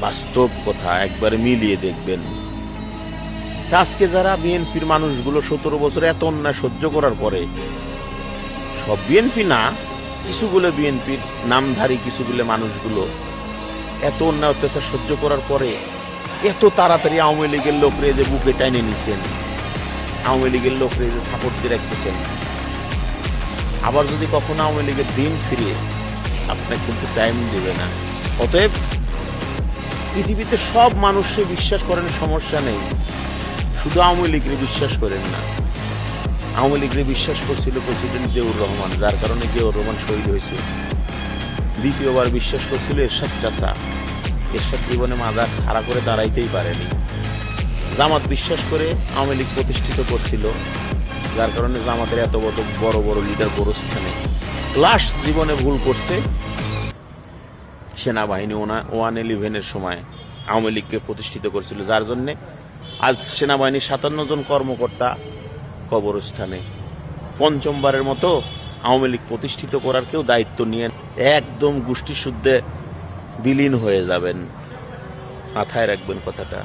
বাস্তব কথা একবার মিলিয়ে দেখবেন। আজকে যারা বিএনপির মানুষগুলো 17 বছর এত অন্যায় সহ্য করার পরে, সব বিএনপি না, কিছুগুলো বিএনপির নামধারী কিছুগুলো মানুষগুলো এত অন্যায় অত্যাচার সহ্য করার পরে এত তাড়াতাড়ি আওয়ামী লীগের লোকরে যে বুকে টাইনে নিছেন, আওয়ামী লীগের লোকরে যে সাপোর্ট দিয়ে রাখতেছেন, আবার যদি কখনো আওয়ামী লীগের দিন ফিরিয়ে আপনাকে কিন্তু টাইম দেবে না। অতএব পৃথিবীতে সব মানুষকে বিশ্বাস করেন, সমস্যা নেই, শুধু আওয়ামী লীগকে বিশ্বাস করেন না। আওয়ামী লীগকে বিশ্বাস করছিল প্রেসিডেন্ট জিয়াউর রহমান, যার কারণে জিয়াউর রহমান শহীদ হয়েছে। দ্বিতীয়বার বিশ্বাস করছিল এরশাদ চাচা, এরশাদ জীবনে মাথা খাড়া করে দাঁড়াইতেই পারেনি। জামাত বিশ্বাস করে আওয়ামী লীগ প্রতিষ্ঠিত করছিল, যার কারণে জামাতের এত বড় বড় লিডার বড় স্থানে। লাস্ট জীবনে ভুল করছে সেনাবাহিনী 111-এর সময় আওয়ামী লীগকে প্রতিষ্ঠিত করছিল, যার জন্যে আজ সেনাবাহিনীর 57 জন কর্মকর্তা কবরস্থানে। পঞ্চমবারের মতো আওয়ামী লীগ প্রতিষ্ঠিত করার কেউ দায়িত্ব নিয়ে একদম গোষ্ঠীশুদ্ধে বিলীন হয়ে যাবেন। মাথায় রাখবেন কথাটা।